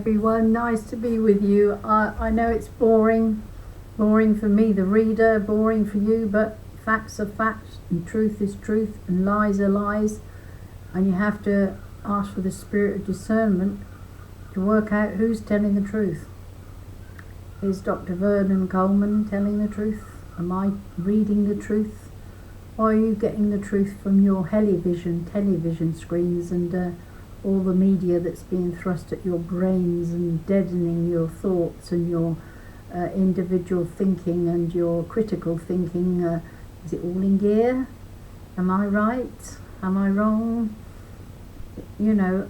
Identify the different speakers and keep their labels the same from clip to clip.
Speaker 1: everyone. Nice to be with you. I know it's boring for me, the reader, boring for you, but facts are facts and truth is truth and lies are lies, and you have to ask for the spirit of discernment to work out who's telling the truth. Is Dr. Vernon Coleman telling the truth? Am I reading the truth? Or are you getting the truth from your television screens and all the media that's being thrust at your brains and deadening your thoughts and your individual thinking and your critical thinking? Is it all in gear? Am I right? Am I wrong? You know,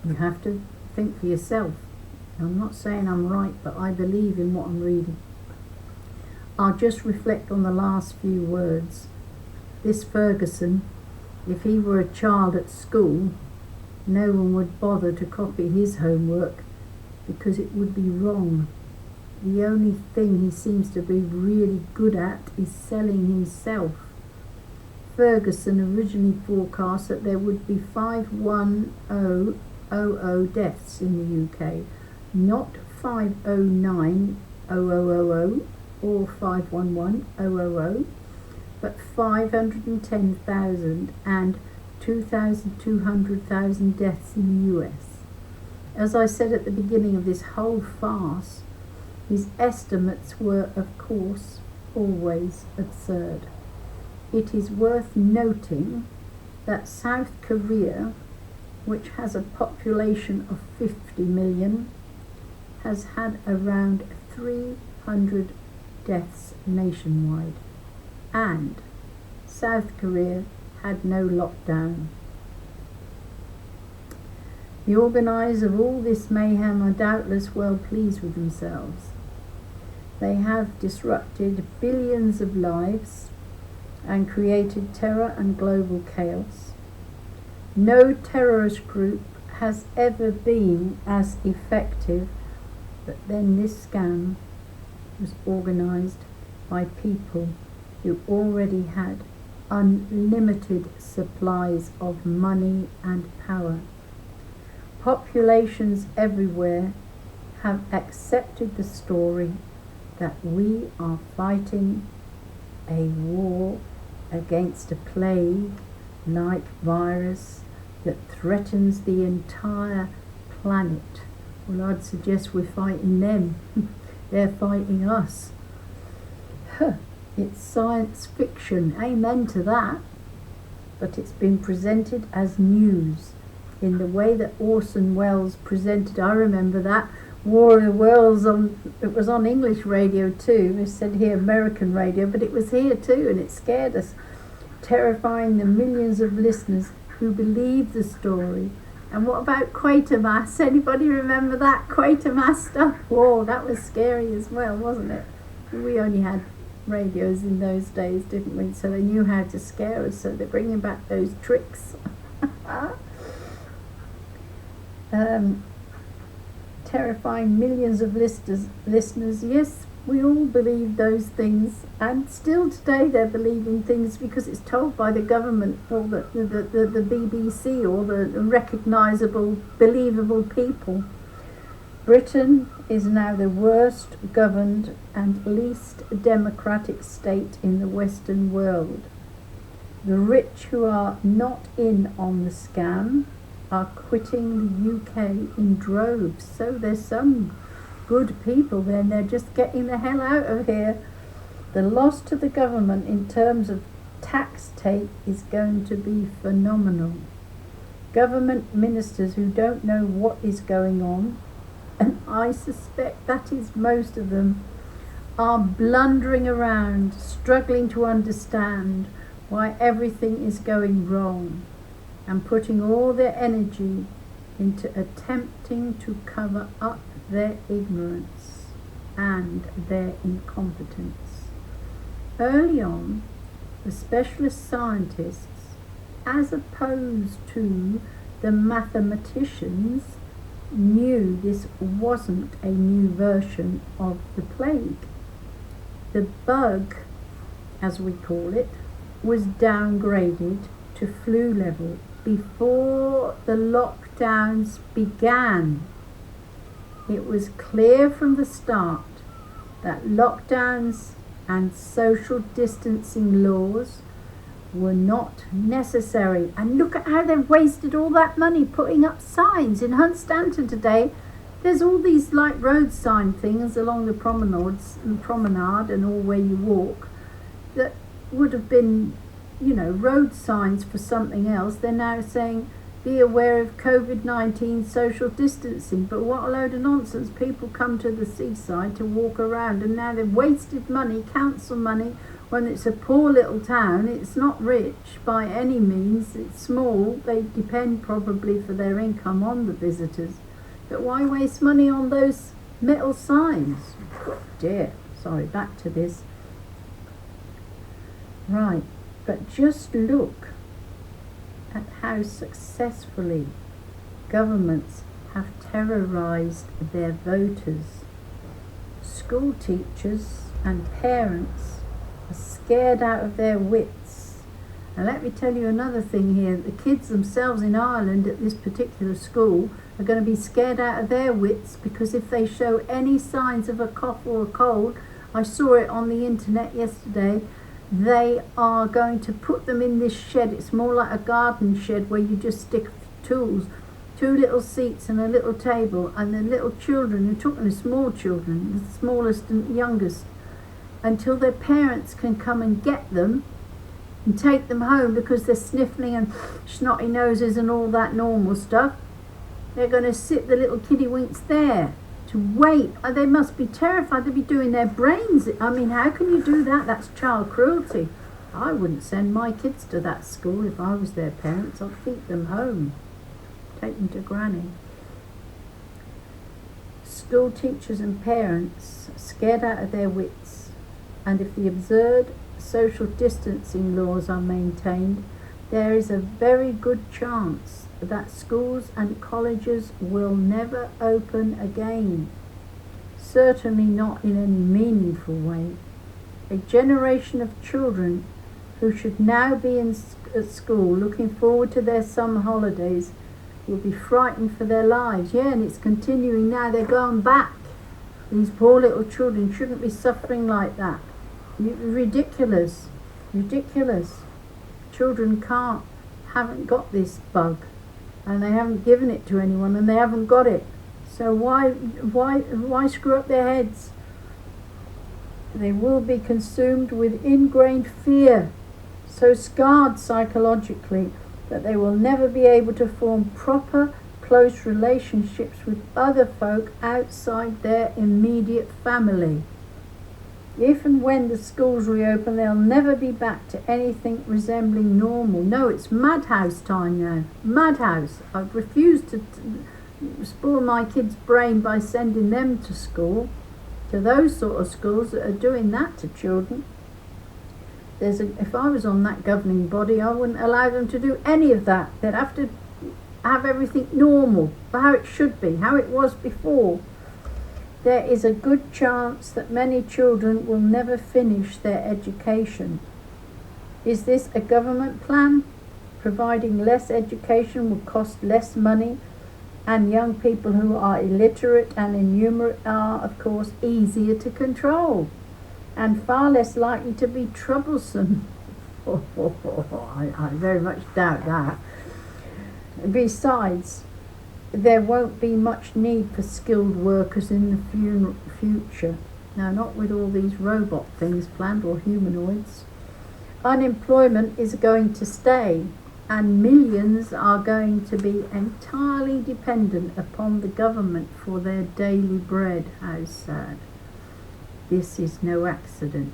Speaker 1: you have to think for yourself. I'm not saying I'm right, but I believe in what I'm reading. I'll just reflect on the last few words. This Ferguson, if he were a child at school, no one would bother to copy his homework because it would be wrong. The only thing he seems to be really good at is selling himself. Ferguson originally forecast that there would be 51000 deaths in the UK, not 509,000 or 511,000, but 510,000 and 2,200,000 deaths in the US. As I said at the beginning of this whole farce, his estimates were, of course, always absurd. It is worth noting that South Korea, which has a population of 50 million, has had around 300 deaths nationwide, and South Korea had no lockdown. The organisers of all this mayhem are doubtless well pleased with themselves. They have disrupted billions of lives and created terror and global chaos. No terrorist group has ever been as effective, but then this scam was organised by people who already had unlimited supplies of money and power. Populations everywhere have accepted the story that we are fighting a war against a plague-like virus that threatens the entire planet. Well, I'd suggest we're fighting them. They're fighting us. It's science fiction, amen to that. But it's been presented as news in the way that Orson Welles presented. I remember that War of the Worlds it was on English radio too. We said here American radio, but it was here too, and it scared us, terrifying the millions of listeners who believed the story. And what about Quatermass? Anybody remember that Quatermass stuff? Whoa, that was scary as well, wasn't it? We only had radios in those days, didn't we? So they knew how to scare us, so they're bringing back those tricks. Terrifying millions of listeners. Yes, we all believe those things, and still today they're believing things because it's told by the government or the BBC or the recognisable, believable people. Britain is now the worst governed and least democratic state in the Western world. The rich who are not in on the scam are quitting the UK in droves. So there's some good people there, and they're just getting the hell out of here. The loss to the government in terms of tax take is going to be phenomenal. Government ministers who don't know what is going on, and I suspect that is most of them, are blundering around, struggling to understand why everything is going wrong, and putting all their energy into attempting to cover up their ignorance and their incompetence. Early on, the specialist scientists, as opposed to the mathematicians, knew this wasn't a new version of the plague. The bug, as we call it, was downgraded to flu level before the lockdowns began. It was clear from the start that lockdowns and social distancing laws were not necessary. And look at how they've wasted all that money putting up signs. In Hunstanton today, there's all these like road sign things along the promenade and all where you walk that would have been, road signs for something else. They're now saying, be aware of COVID-19 social distancing. But what a load of nonsense. People come to the seaside to walk around, and now they've wasted money, council money, when it's a poor little town. It's not rich by any means, it's small. They depend probably for their income on the visitors. But why waste money on those metal signs? Oh dear, sorry, back to this. Right, but just look at how successfully governments have terrorised their voters. School teachers and parents are scared out of their wits. And let me tell you another thing here. The kids themselves in Ireland at this particular school are going to be scared out of their wits, because if they show any signs of a cough or a cold, I saw it on the internet yesterday, they are going to put them in this shed. It's more like a garden shed where you just stick tools, 2 little seats and a little table, and the little children, you're talking to small children, the smallest and youngest, until their parents can come and get them and take them home because they're sniffling and snotty noses and all that normal stuff. They're going to sit the little kiddywinks there to wait. They must be terrified. They'll be doing their brains. I mean, how can you do that? That's child cruelty. I wouldn't send my kids to that school if I was their parents. I'd keep them home, take them to granny. School teachers and parents are scared out of their wits, and if the absurd social distancing laws are maintained, there is a very good chance that schools and colleges will never open again. Certainly not in any meaningful way. A generation of children who should now be at school looking forward to their summer holidays will be frightened for their lives. Yeah, and it's continuing now. They're going back. These poor little children shouldn't be suffering like that. Ridiculous. Children haven't got this bug, and they haven't given it to anyone, and they haven't got it. So why screw up their heads? They will be consumed with ingrained fear, so scarred psychologically that they will never be able to form proper, close relationships with other folk outside their immediate family. If and when the schools reopen, they'll never be back to anything resembling normal. No, it's madhouse time now. Madhouse. I've refused to spoil my kids' brain by sending them to school, to those sort of schools that are doing that to children. If I was on that governing body, I wouldn't allow them to do any of that. They'd have to have everything normal, how it should be, how it was before. There is a good chance that many children will never finish their education. Is this a government plan? Providing less education will cost less money, and young people who are illiterate and innumerate are, of course, easier to control and far less likely to be troublesome. I very much doubt that. Besides, there won't be much need for skilled workers in the future. Now, not with all these robot things planned, or humanoids. Unemployment is going to stay, and millions are going to be entirely dependent upon the government for their daily bread. How sad. This is no accident.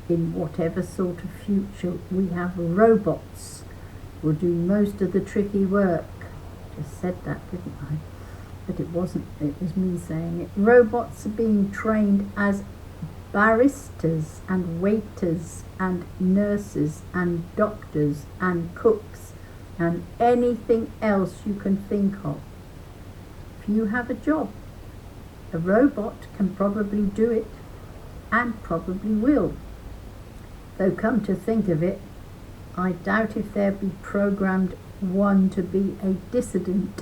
Speaker 1: In whatever sort of future we have, robots will do most of the tricky work. Just said that, didn't I? But it wasn't, it was me saying it. Robots are being trained as baristas and waiters and nurses and doctors and cooks and anything else you can think of. If you have a job, a robot can probably do it, and probably will. Though come to think of it, I doubt if there'd be programmed one to be a dissident.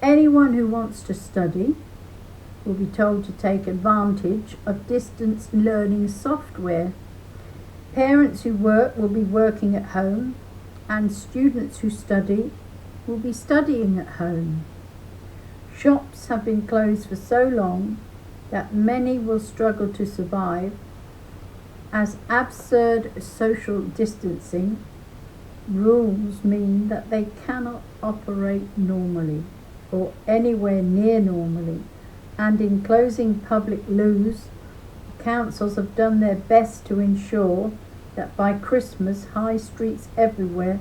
Speaker 1: Anyone who wants to study will be told to take advantage of distance learning software. Parents who work will be working at home, and students who study will be studying at home. Shops have been closed for so long that many will struggle to survive, as absurd social distancing rules mean that they cannot operate normally or anywhere near normally, and in closing public loos, councils have done their best to ensure that by Christmas high streets everywhere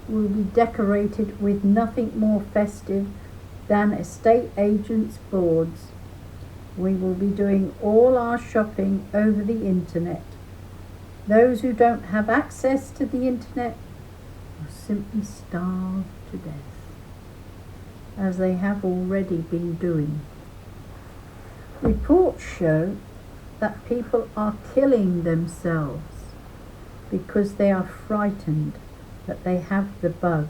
Speaker 1: will be decorated with nothing more festive than estate agents' boards. We will be doing all our shopping over the internet. Those who don't have access to the internet will simply starve to death, as they have already been doing. Reports show that people are killing themselves because they are frightened that they have the bug,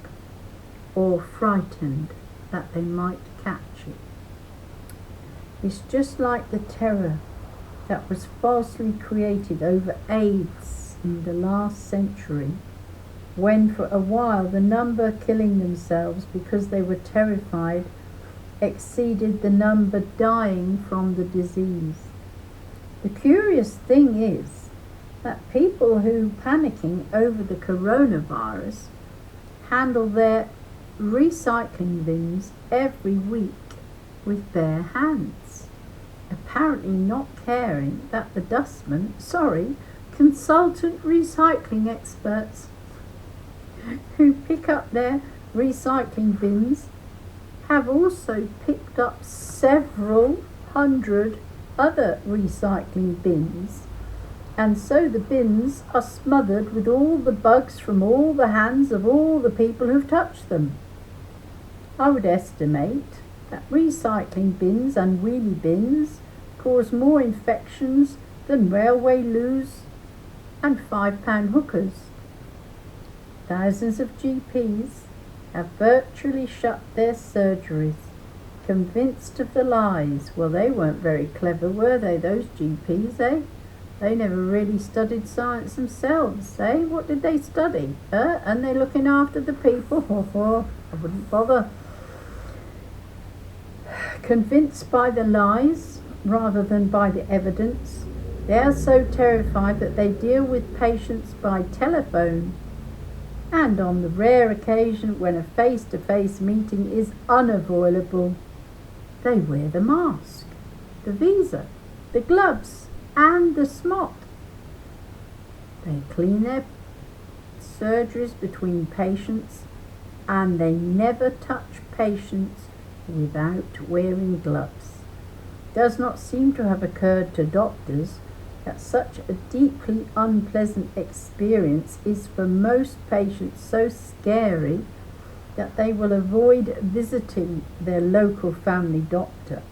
Speaker 1: or frightened that they might catch it. It's just like the terror that was falsely created over AIDS in the last century, when for a while the number killing themselves because they were terrified exceeded the number dying from the disease. The curious thing is that people who panicking over the coronavirus handle their recycling bins every week with bare hands, apparently not caring that the consultant recycling experts who pick up their recycling bins have also picked up several hundred other recycling bins, and so the bins are smothered with all the bugs from all the hands of all the people who've touched them. I would estimate that recycling bins and wheelie bins cause more infections than railway loos and £5 hookers. Thousands of GPs have virtually shut their surgeries, convinced of the lies. Well, they weren't very clever, were they, those GPs, eh? They never really studied science themselves, eh? What did they study? And they're looking after the people? I wouldn't bother. Convinced by the lies rather than by the evidence, they are so terrified that they deal with patients by telephone, and on the rare occasion when a face-to-face meeting is unavoidable, they wear the mask, the visa, the gloves and the smock. They clean their surgeries between patients, and they never touch patients without wearing gloves. It does not seem to have occurred to doctors that such a deeply unpleasant experience is for most patients so scary that they will avoid visiting their local family doctor,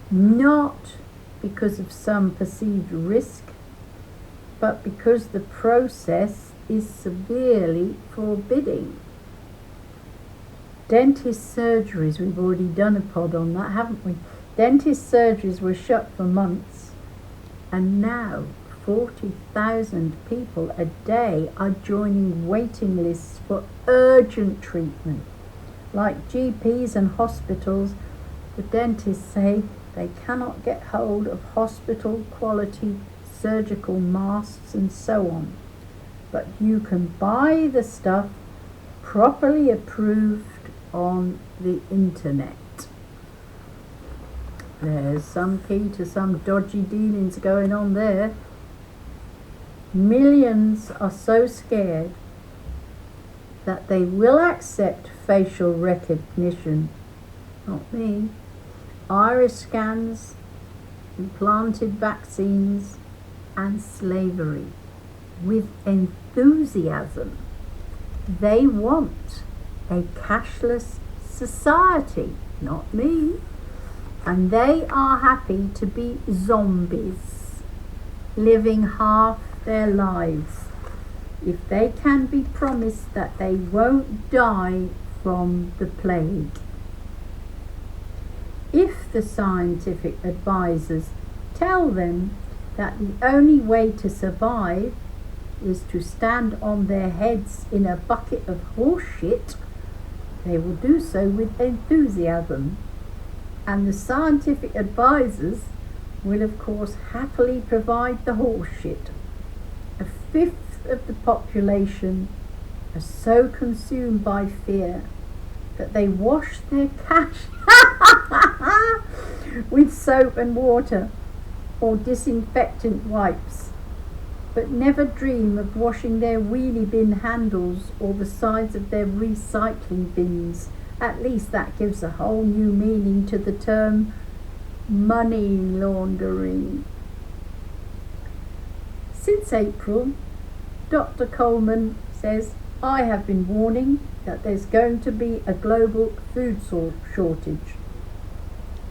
Speaker 1: not because of some perceived risk, but because the process is severely forbidding. Dentist surgeries, we've already done a pod on that, haven't we? Dentist surgeries were shut for months, and now 40,000 people a day are joining waiting lists for urgent treatment. Like GPs and hospitals, the dentists say they cannot get hold of hospital quality surgical masks and so on. But you can buy the stuff properly approved on the internet. There's some key to some dodgy dealings going on there. Millions are so scared that they will accept facial recognition, not me, iris scans, implanted vaccines and slavery with enthusiasm. They want a cashless society, not me. And they are happy to be zombies, living half their lives, if they can be promised that they won't die from the plague. if the scientific advisors tell them that the only way to survive is to stand on their heads in a bucket of horse shit, they will do so with enthusiasm, and the scientific advisors will of course happily provide the horse shit. A fifth of the population are so consumed by fear that they wash their cash with soap and water or disinfectant wipes, but never dream of washing their wheelie bin handles or the sides of their recycling bins. At least that gives a whole new meaning to the term money laundering. Since April, Dr. Coleman says, I have been warning that there's going to be a global food shortage.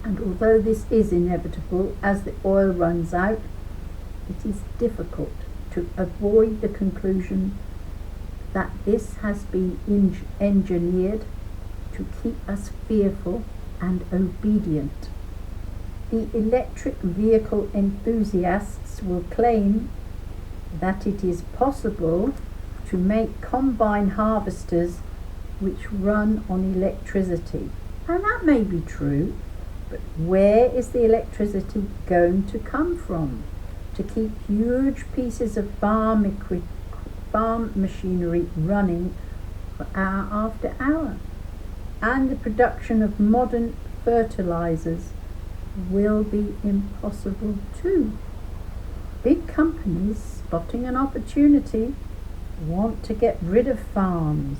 Speaker 1: And although this is inevitable as the oil runs out, it is difficult to avoid the conclusion that this has been engineered to keep us fearful and obedient. The electric vehicle enthusiasts will claim that it is possible to make combine harvesters which run on electricity. And that may be true, but where is the electricity going to come from to keep huge pieces of farm machinery running for hour after hour? And the production of modern fertilizers will be impossible too. Big companies, spotting an opportunity, want to get rid of farms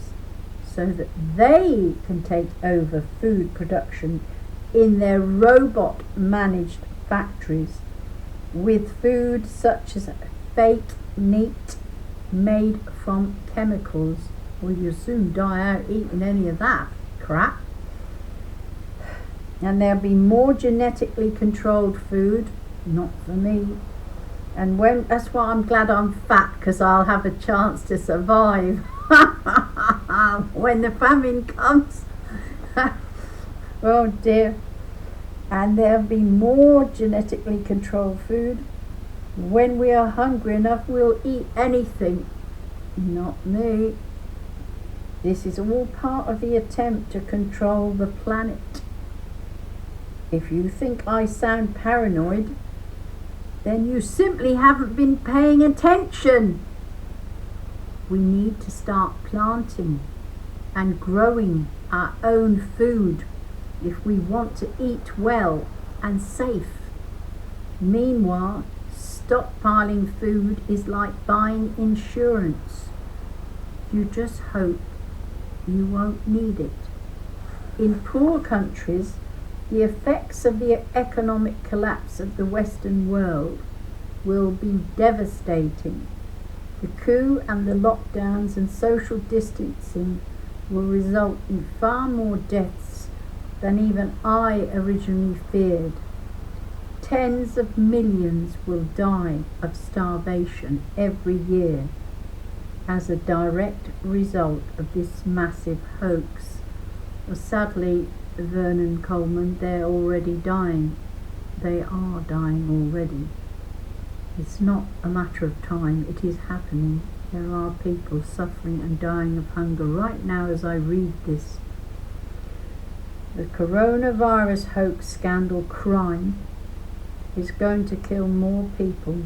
Speaker 1: so that they can take over food production in their robot managed factories with food such as fake meat made from chemicals. Well, you'll soon die out eating any of that crap. And there'll be more genetically controlled food, not for me. And that's why I'm glad I'm fat, because I'll have a chance to survive when the famine comes. Oh dear. And there'll be more genetically controlled food. When we are hungry enough, we'll eat anything. Not me. This is all part of the attempt to control the planet. If you think I sound paranoid, then you simply haven't been paying attention. We need to start planting and growing our own food if we want to eat well and safe. Meanwhile, stockpiling food is like buying insurance. You just hope you won't need it. In poor countries, the effects of the economic collapse of the Western world will be devastating. The coup and the lockdowns and social distancing will result in far more deaths than even I originally feared. Tens of millions will die of starvation every year as a direct result of this massive hoax. Well, sadly, Vernon Coleman, they're already dying. They are dying already. It's not a matter of time, it is happening. There are people suffering and dying of hunger right now as I read this. The coronavirus hoax scandal crime is going to kill more people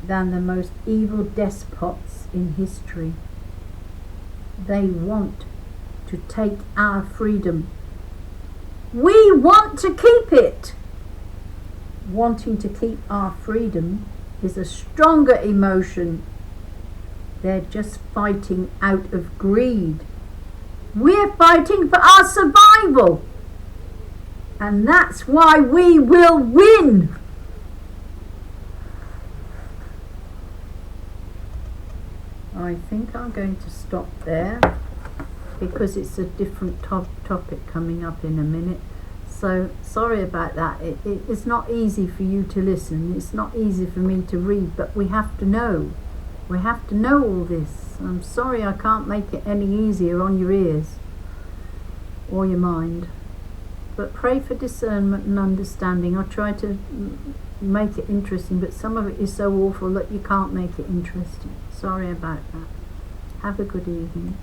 Speaker 1: than the most evil despots in history. They want to take our freedom. We want to keep it. Wanting to keep our freedom is a stronger emotion. They're just fighting out of greed. We're fighting for our survival. And that's why we will win. I think I'm going to stop there because it's a different topic coming up in a minute. So sorry about that. It's not easy for you to listen. It's not easy for me to read, but we have to know. We have to know all this. I'm sorry I can't make it any easier on your ears or your mind. But pray for discernment and understanding. I try to make it interesting, but some of it is so awful that you can't make it interesting. Sorry about that. Have a good evening.